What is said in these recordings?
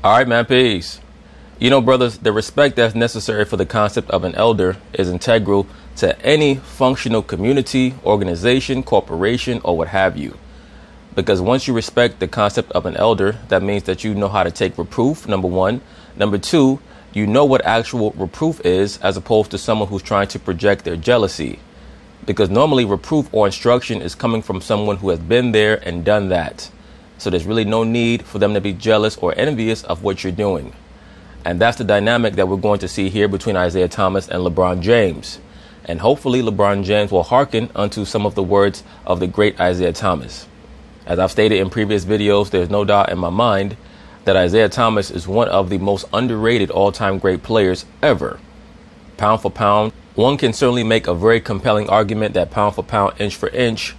All right, man, peace. You know, brothers, the respect that's necessary for the concept of an elder is integral to any functional community, organization, corporation, or what have you. Because once you respect the concept of an elder, that means that you know how to take reproof, number one. Number two, you know what actual reproof is, as opposed to someone who's trying to project their jealousy. Because normally reproof or instruction is coming from someone who has been there and done that. So there's really no need for them to be jealous or envious of what you're doing. And that's the dynamic that we're going to see here between Isiah Thomas and LeBron James. And hopefully LeBron James will hearken unto some of the words of the great Isiah Thomas. As I've stated in previous videos, there's no doubt in my mind that Isiah Thomas is one of the most underrated all-time great players ever. Pound for pound, one can certainly make a very compelling argument that pound for pound, inch for inch,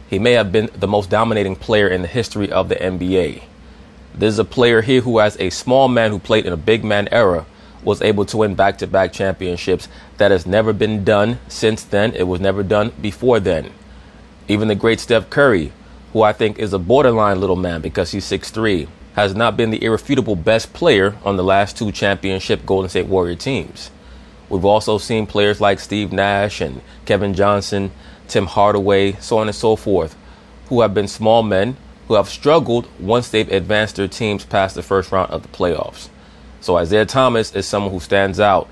he may have been the most dominating player in the history of the NBA. This is a player here who, as a small man who played in a big man era, was able to win back-to-back championships. That has never been done since then. It was never done before then. Even the great Steph Curry, who I think is a borderline little man because he's 6'3", has not been the irrefutable best player on the last two championship Golden State Warrior teams. We've also seen players like Steve Nash and Kevin Johnson, Tim Hardaway, so on and so forth, who have been small men who have struggled once they've advanced their teams past the first round of the playoffs. So Isiah Thomas is someone who stands out.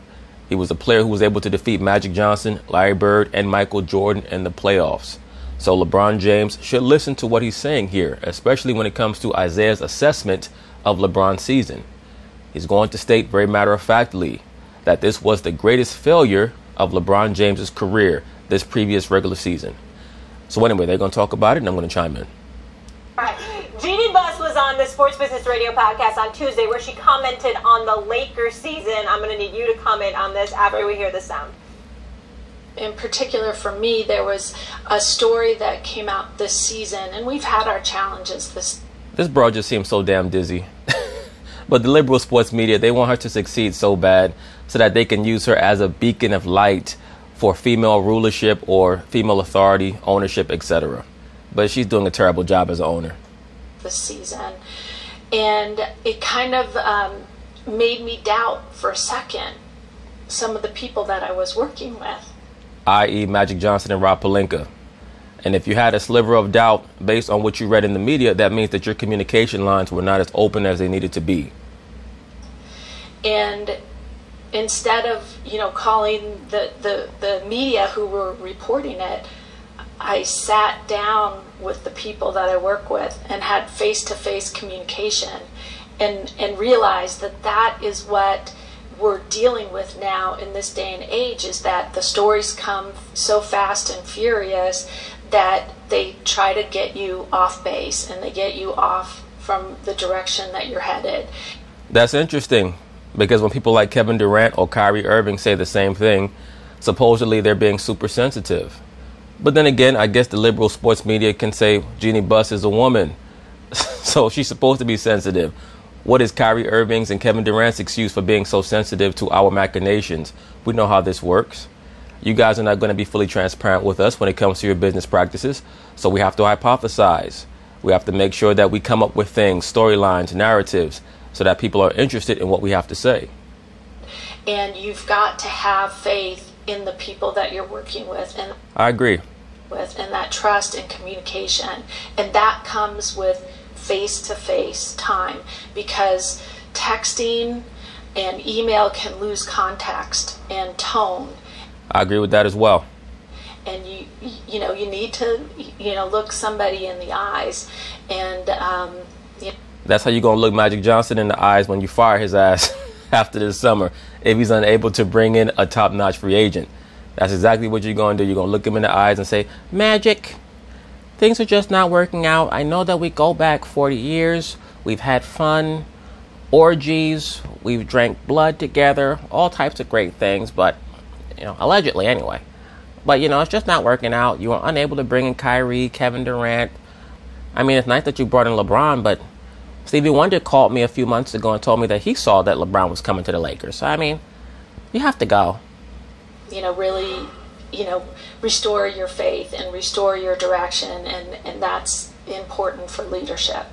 He was a player who was able to defeat Magic Johnson, Larry Bird, and Michael Jordan in the playoffs. So LeBron James should listen to what he's saying here, especially when it comes to Isiah's assessment of LeBron's season. He's going to state very matter-of-factly that this was the greatest failure of LeBron James's career this previous regular season. So anyway, they're going to talk about it, and I'm going to chime in. All right. Jeannie Buss was on the Sports Business Radio podcast on Tuesday where she commented on the Lakers season. I'm going to need you to comment on this after we hear the sound. In particular, for me, there was a story that came out this season, and we've had our challenges. This bro just seems so damn dizzy. But the liberal sports media, they want her to succeed so bad so that they can use her as a beacon of light for female rulership or female authority, ownership, etc. But she's doing a terrible job as an owner. This season, and it kind of made me doubt for a second some of the people that I was working with, i.e. Magic Johnson and Rob Pelinka. And if you had a sliver of doubt based on what you read in the media, that means that your communication lines were not as open as they needed to be. And instead of, calling the media who were reporting it, I sat down with the people that I work with and had face-to-face communication and realized that that is what we're dealing with now in this day and age, is that the stories come so fast and furious that they try to get you off base and they get you off from the direction that you're headed. That's interesting, because when people like Kevin Durant or Kyrie Irving say the same thing, supposedly they're being super sensitive. But then again, I guess the liberal sports media can say Jeannie Buss is a woman, so she's supposed to be sensitive. What is Kyrie Irving's and Kevin Durant's excuse for being so sensitive to our machinations? We know how this works. You guys are not going to be fully transparent with us when it comes to your business practices, so we have to hypothesize. We have to make sure that we come up with things, storylines, narratives, so that people are interested in what we have to say. And you've got to have faith in the people that you're working with, and I agree. And that trust and communication, and that comes with face-to-face time, because texting and email can lose context and tone. I agree with that as well. And you need to look somebody in the eyes, and that's how you're gonna look Magic Johnson in the eyes when you fire his ass after this summer, if he's unable to bring in a top-notch free agent. That's exactly what you're going to do. You're going to look him in the eyes and say, Magic, things are just not working out. I know that we go back 40 years. We've had fun, orgies. We've drank blood together, all types of great things, but, allegedly anyway. But, it's just not working out. You were unable to bring in Kyrie, Kevin Durant. I mean, it's nice that you brought in LeBron, but Stevie Wonder called me a few months ago and told me that he saw that LeBron was coming to the Lakers. So, I mean, you have to go. Really, restore your faith and restore your direction, and that's important for leadership.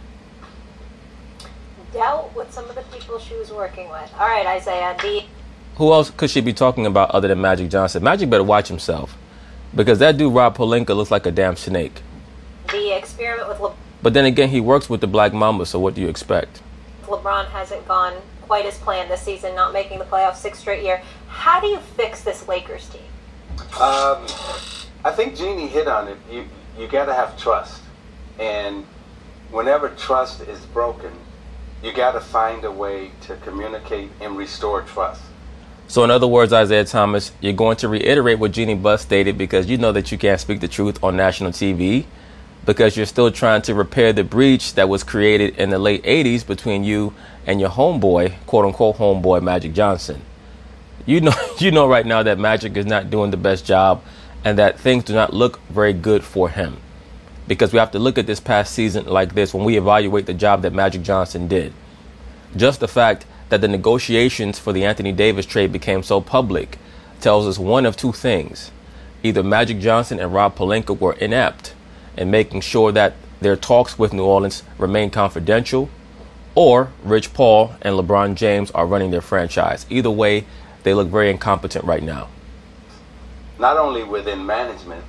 dealt with some of the people she was working with. All right, Isiah. Who else could she be talking about other than Magic Johnson? Magic better watch himself, because that dude Rob Pelinka looks like a damn snake. The experiment with But then again, he works with the Black Mamba, so what do you expect? LeBron hasn't gone quite as planned this season, not making the playoffs 6 straight year. How do you fix this Lakers team? I think Jeannie hit on it. You got to have trust, and whenever trust is broken, you got to find a way to communicate and restore trust. So in other words, Isiah Thomas, you're going to reiterate what Jeannie Buss stated because you know that you can't speak the truth on national TV because you're still trying to repair the breach that was created in the late 80s between you and your homeboy, quote-unquote homeboy, Magic Johnson. You know right now that Magic is not doing the best job and that things do not look very good for him. Because we have to look at this past season like this when we evaluate the job that Magic Johnson did. Just the fact that the negotiations for the Anthony Davis trade became so public tells us one of two things. Either Magic Johnson and Rob Pelinka were inept in making sure that their talks with New Orleans remain confidential, or Rich Paul and LeBron James are running their franchise. Either way, they look very incompetent right now. Not only within management,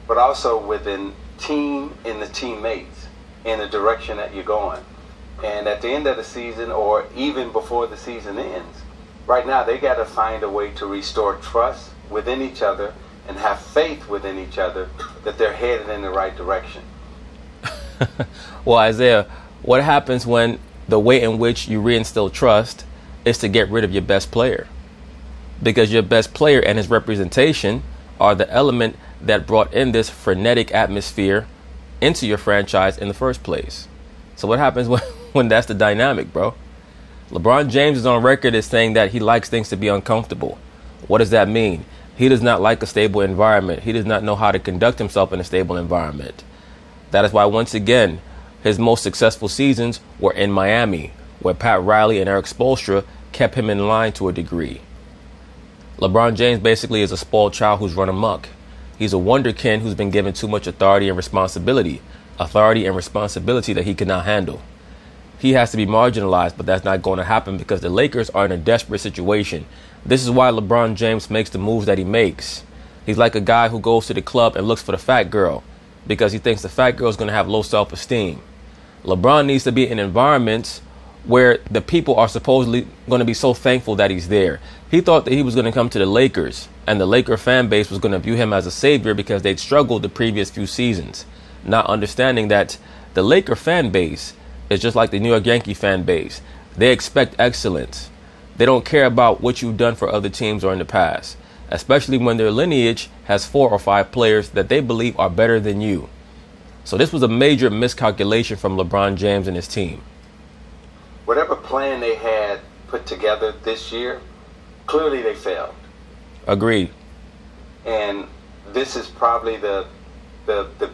but also within team and the teammates in the direction that you're going. And at the end of the season, or even before the season ends, right now they got to find a way to restore trust within each other and have faith within each other that they're headed in the right direction. Well, Isiah, what happens when the way in which you reinstill trust is to get rid of your best player? Because your best player and his representation are the element that brought in this frenetic atmosphere into your franchise in the first place. So what happens when that's the dynamic, bro? LeBron James is on record as saying that he likes things to be uncomfortable. What does that mean? He does not like a stable environment. He does not know how to conduct himself in a stable environment. That is why, once again, his most successful seasons were in Miami, where Pat Riley and Eric Spoelstra kept him in line to a degree. LeBron James basically is a spoiled child who's run amok. He's a wonderkin who's been given too much authority and responsibility that he cannot handle. He has to be marginalized, but that's not going to happen because the Lakers are in a desperate situation. This is why LeBron James makes the moves that he makes. He's like a guy who goes to the club and looks for the fat girl because he thinks the fat girl is going to have low self-esteem. LeBron needs to be in environments where the people are supposedly going to be so thankful that he's there. He thought that he was going to come to the Lakers and the Laker fan base was going to view him as a savior because they'd struggled the previous few seasons, not understanding that the Laker fan base is just like the New York Yankee fan base. They expect excellence. They don't care about what you've done for other teams or in the past, especially when their lineage has 4 or 5 players that they believe are better than you. So this was a major miscalculation from LeBron James and his team. Whatever plan they had put together this year, clearly they failed. Agreed. And this is probably the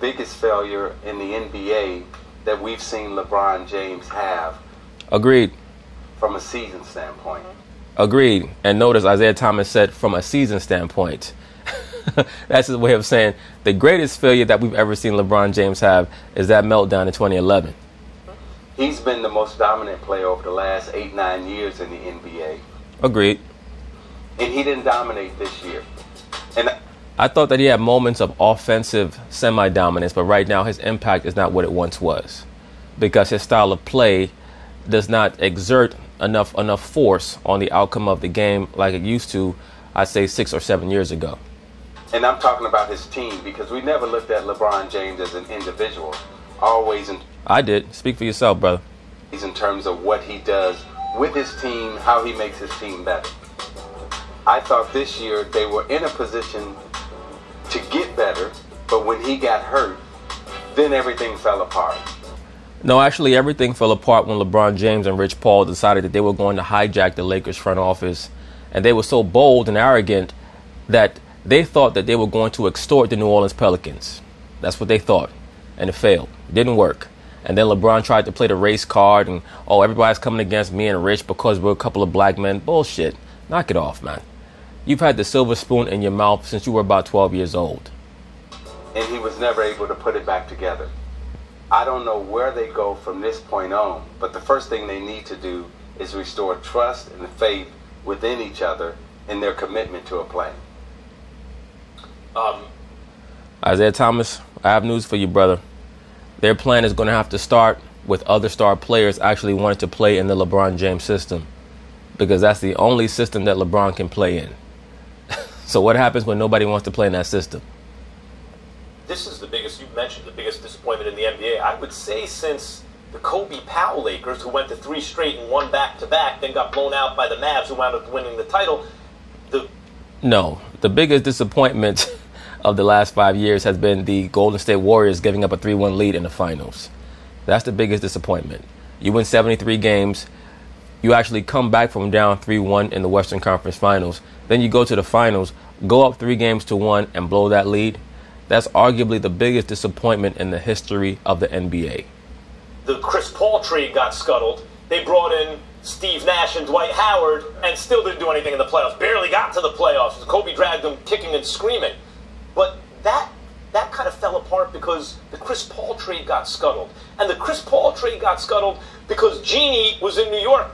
biggest failure in the NBA that we've seen LeBron James have. Agreed. From a season standpoint. Agreed. And notice Isiah Thomas said from a season standpoint. That's his way of saying the greatest failure that we've ever seen LeBron James have is that meltdown in 2011. He's been the most dominant player over the last 8-9 years in the NBA. Agreed. And he didn't dominate this year. And I thought that he had moments of offensive semi-dominance, but right now his impact is not what it once was because his style of play does not exert enough force on the outcome of the game like it used to, I'd say 6 or 7 years ago. And I'm talking about his team because we never looked at LeBron James as an individual. Always I did. Speak for yourself, brother. In terms of what he does with his team, how he makes his team better. I thought this year they were in a position to get better, but when he got hurt, then everything fell apart. No, actually everything fell apart when LeBron James and Rich Paul decided that they were going to hijack the Lakers front office. And they were so bold and arrogant that they thought that they were going to extort the New Orleans Pelicans. That's what they thought. And it failed. It didn't work. And then LeBron tried to play the race card and, oh, everybody's coming against me and Rich because we're a couple of black men. Bullshit. Knock it off, man. You've had the silver spoon in your mouth since you were about 12 years old. And he was never able to put it back together. I don't know where they go from this point on, but the first thing they need to do is restore trust and faith within each other in their commitment to a plan. Isiah Thomas, I have news for you, brother. Their plan is going to have to start with other star players actually wanting to play in the LeBron James system, because that's the only system that LeBron can play in. So what happens when nobody wants to play in that system? This is the biggest, you mentioned, the biggest disappointment in the NBA. I would say since the Kobe Powell Lakers, who went to 3 straight and won back-to-back, then got blown out by the Mavs, who wound up winning the title. No, the biggest disappointment of the last 5 years has been the Golden State Warriors giving up a 3-1 lead in the finals. That's the biggest disappointment. You win 73 games. You actually come back from down 3-1 in the Western Conference Finals. Then you go to the finals, go up 3-1 and blow that lead. That's arguably the biggest disappointment in the history of the NBA. The Chris Paul trade got scuttled. They brought in Steve Nash and Dwight Howard and still didn't do anything in the playoffs. Barely got to the playoffs. Kobe dragged them kicking and screaming. But that kind of fell apart because the Chris Paul trade got scuttled. And the Chris Paul trade got scuttled because Jeannie was in New York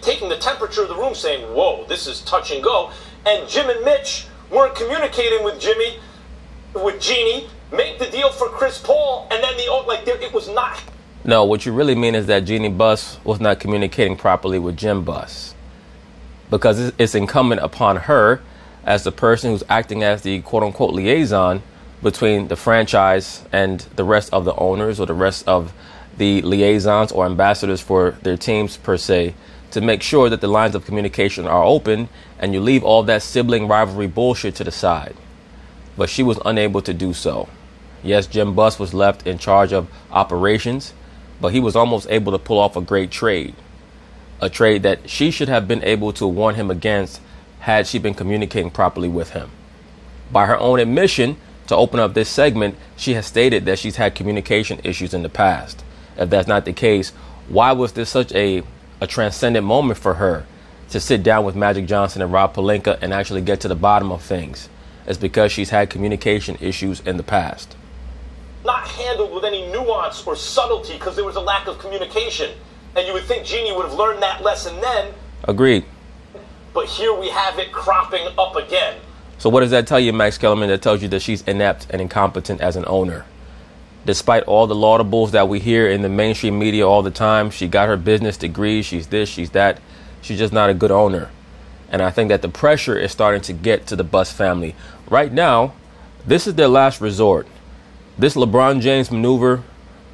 taking the temperature of the room saying, whoa, this is touch and go. And Jim and Mitch weren't communicating with Jeannie, make the deal for Chris Paul, and then it was not. No, what you really mean is that Jeannie Buss was not communicating properly with Jim Buss, because it's incumbent upon her as the person who's acting as the quote-unquote liaison between the franchise and the rest of the owners or the rest of the liaisons or ambassadors for their teams per se, to make sure that the lines of communication are open and you leave all that sibling rivalry bullshit to the side. But she was unable to do so. Yes, Jim Buss was left in charge of operations, but he was almost able to pull off a great trade. A trade that she should have been able to warn him against had she been communicating properly with him. By her own admission, to open up this segment, she has stated that she's had communication issues in the past. If that's not the case, why was this such a transcendent moment for her to sit down with Magic Johnson and Rob Pelinka and actually get to the bottom of things? It's because she's had communication issues in the past. Not handled with any nuance or subtlety because there was a lack of communication. And you would think Jeannie would have learned that lesson then. Agreed. But here we have it cropping up again. So what does that tell you, Max Kellerman? That tells you that she's inept and incompetent as an owner. Despite all the laudables that we hear in the mainstream media all the time, she got her business degree, she's this, she's that. She's just not a good owner. And I think that the pressure is starting to get to the Buss family. Right now, this is their last resort. This LeBron James maneuver,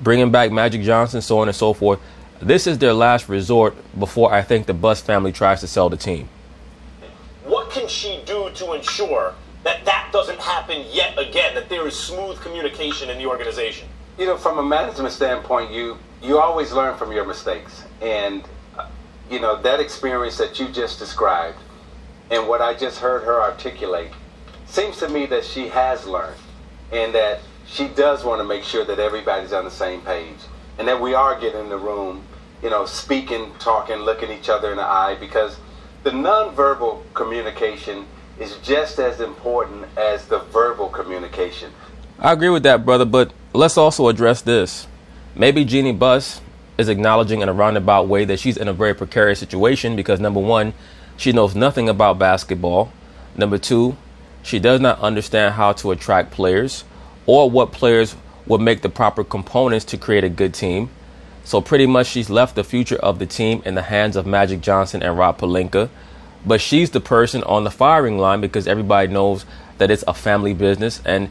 bringing back Magic Johnson, so on and so forth, this is their last resort before I think the Buss family tries to sell the team. What can she do to ensure that that doesn't happen yet again, that there is smooth communication in the organization? You know, from a management standpoint, you always learn from your mistakes. And, you know, that experience that you just described and what I just heard her articulate seems to me that she has learned and that she does want to make sure that everybody's on the same page and that we are getting in the room, you know, speaking, talking, looking each other in the eye, because the nonverbal communication is just as important as the verbal communication. I agree with that, brother, but let's also address this. Maybe Jeannie Buss is acknowledging in a roundabout way that she's in a very precarious situation because, number one, she knows nothing about basketball. Number two, she does not understand how to attract players or what players would make the proper components to create a good team. So pretty much she's left the future of the team in the hands of Magic Johnson and Rob Pelinka. But she's the person on the firing line because everybody knows that it's a family business and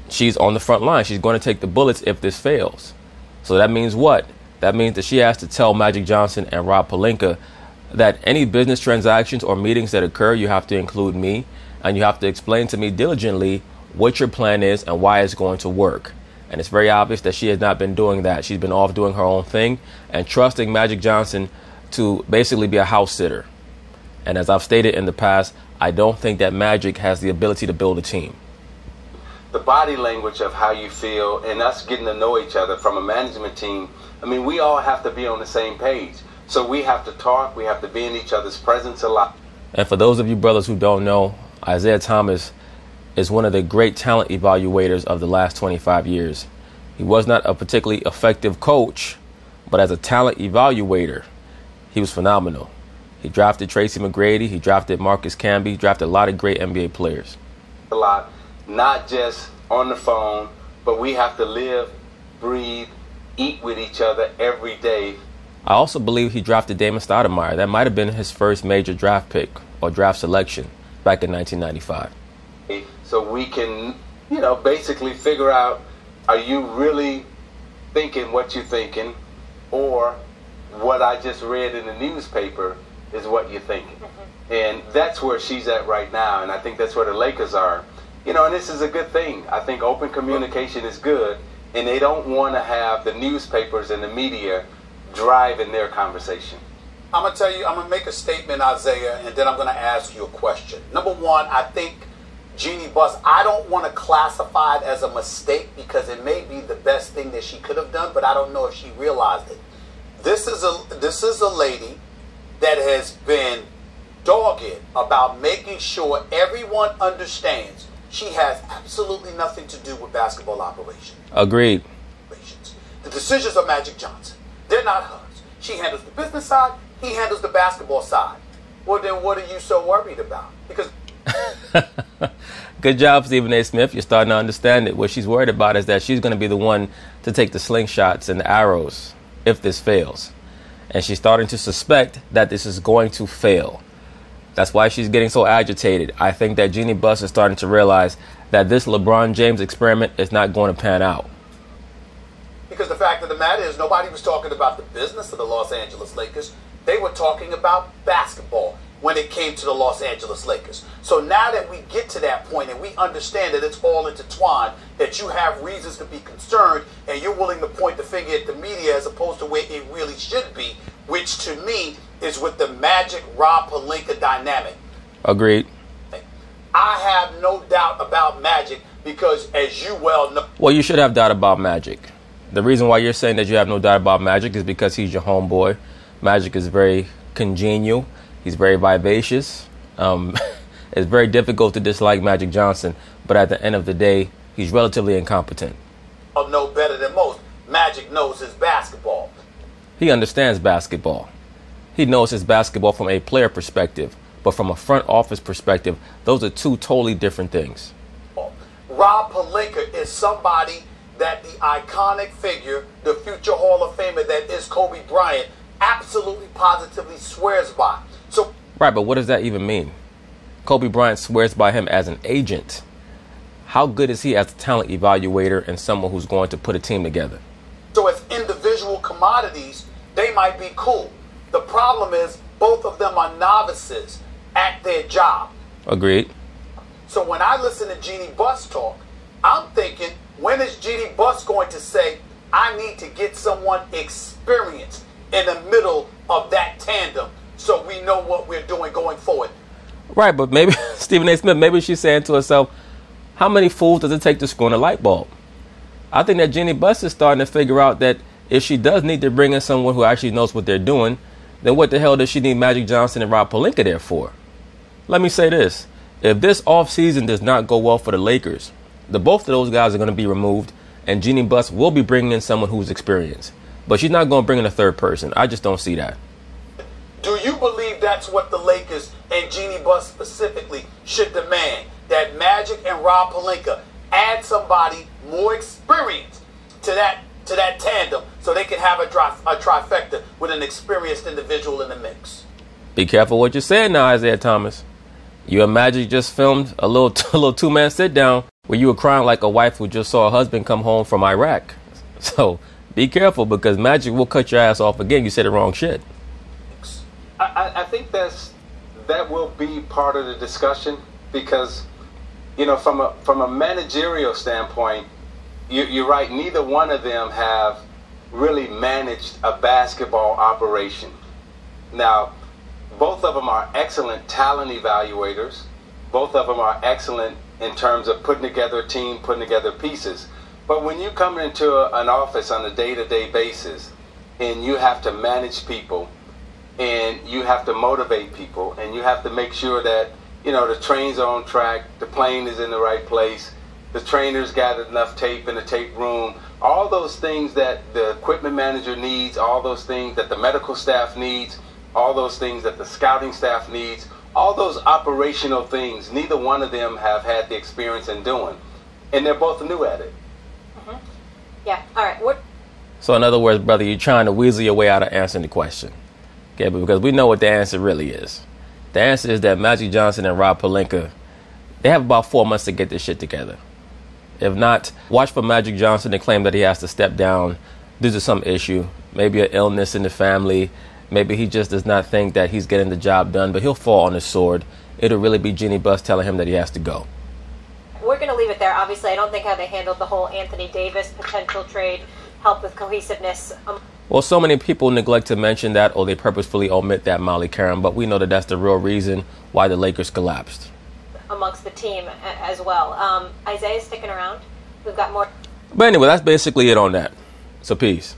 she's on the front line. She's going to take the bullets if this fails. So that means what? That means that she has to tell Magic Johnson and Rob Pelinka that any business transactions or meetings that occur, you have to include me and you have to explain to me diligently what your plan is and why it's going to work. And it's very obvious that she has not been doing that. She's been off doing her own thing and trusting Magic Johnson to basically be a house sitter. And as I've stated in the past, I don't think that Magic has the ability to build a team. The body language of how you feel and us getting to know each other from a management team, I mean, we all have to be on the same page. So we have to talk, we have to be in each other's presence a lot. And for those of you brothers who don't know, Isiah Thomas is one of the great talent evaluators of the last 25 years. He was not a particularly effective coach, but as a talent evaluator, he was phenomenal. He drafted Tracy McGrady. He drafted Marcus Camby. He drafted a lot of great NBA players. A lot, not just on the phone, but we have to live, breathe, eat with each other every day. I also believe he drafted Damon Stoudemire. That might have been his first major draft pick or draft selection back in 1995. So we can, basically figure out, are you really thinking what you're thinking, or what I just read in the newspaper is what you're thinking? And that's where she's at right now, and I think that's where the Lakers are. And this is a good thing. I think open communication is good, and they don't want to have the newspapers and the media driving their conversation. I'm going to tell you, I'm going to make a statement, Isiah, and then I'm going to ask you a question. Number one, I think Jeanie Buss, I don't want to classify it as a mistake because it may be the best thing that she could have done, but I don't know if she realized it. This is a lady that has been dogged about making sure everyone understands she has absolutely nothing to do with basketball operations. Agreed. The decisions are Magic Johnson. They're not hers. She handles the business side. He handles the basketball side. Well, then what are you so worried about? Because good job, Stephen A. Smith. You're starting to understand it. What she's worried about is that she's going to be the one to take the slingshots and the arrows if this fails. And she's starting to suspect that this is going to fail. That's why she's getting so agitated. I think that Jeanie Buss is starting to realize that this LeBron James experiment is not going to pan out. Because the fact of the matter is, nobody was talking about the business of the Los Angeles Lakers. They were talking about basketball when it came to the Los Angeles Lakers. So now that we get to that point and we understand that it's all intertwined, that you have reasons to be concerned and you're willing to point the finger at the media as opposed to where it really should be, which to me is with the Magic Rob Pelinka dynamic. Agreed. I have no doubt about Magic because, as you well know... Well, you should have doubt about Magic. The reason why you're saying that you have no doubt about Magic is because he's your homeboy. Magic is very congenial. He's very vivacious. It's very difficult to dislike Magic Johnson, but at the end of the day, he's relatively incompetent. I'll know better than most. Magic knows his basketball. He understands basketball. He knows his basketball from a player perspective, but from a front office perspective, those are two totally different things. Rob Pelinka is somebody that the iconic figure, the future Hall of Famer that is Kobe Bryant, absolutely positively swears by. So, right, but what does that even mean? Kobe Bryant swears by him as an agent. How good is he as a talent evaluator and someone who's going to put a team together? So as individual commodities, they might be cool. The problem is both of them are novices at their job. Agreed. So when I listen to Jeanie Buss talk, I'm thinking, when is Jeanie Buss going to say, I need to get someone experienced in the middle of that tandem so we know what we're doing going forward? Right, but maybe, Stephen A. Smith, maybe she's saying to herself, how many fools does it take to screw in a light bulb? I think that Jeanie Buss is starting to figure out that if she does need to bring in someone who actually knows what they're doing, then what the hell does she need Magic Johnson and Rob Pelinka there for? Let me say this. If this offseason does not go well for the Lakers, both of those guys are going to be removed, and Jeanie Buss will be bringing in someone who's experienced. But she's not going to bring in a third person. I just don't see that. Do you believe that's what the Lakers and Jeanie Buss specifically should demand? That Magic and Rob Pelinka add somebody more experienced to that tandem so they can have a trifecta with an experienced individual in the mix? Be careful what you're saying now, Isiah Thomas. You and Magic just filmed a little two-man sit-down where you were crying like a wife who just saw her husband come home from Iraq. So be careful because Magic will cut your ass off again. You said the wrong shit. I think that will be part of the discussion because, from a managerial standpoint, you're right. Neither one of them have really managed a basketball operation. Now, both of them are excellent talent evaluators. Both of them are excellent in terms of putting together a team, putting together pieces. But when you come into an office on a day-to-day basis and you have to manage people and you have to motivate people and you have to make sure that, the train's on track, the plane is in the right place, the trainers got enough tape in the tape room, all those things that the equipment manager needs, all those things that the medical staff needs, all those things that the scouting staff needs, all those operational things, neither one of them have had the experience in doing. And they're both new at it. Mm-hmm. Yeah, all right. So in other words, brother, you're trying to weasel your way out of answering the question. Okay, but because we know what the answer really is. The answer is that Magic Johnson and Rob Pelinka, they have about 4 months to get this shit together. If not, watch for Magic Johnson to claim that he has to step down due to some issue, maybe an illness in the family. Maybe he just does not think that he's getting the job done, but he'll fall on his sword. It'll really be Jeannie Buss telling him that he has to go. We're going to leave it there. Obviously, I don't think how they handled the whole Anthony Davis potential trade helped with cohesiveness. Well, so many people neglect to mention that, or they purposefully omit that, Molly Karen, but we know that that's the real reason why the Lakers collapsed. Amongst the team as well. Isiah's sticking around. We've got more. But anyway, that's basically it on that. So peace.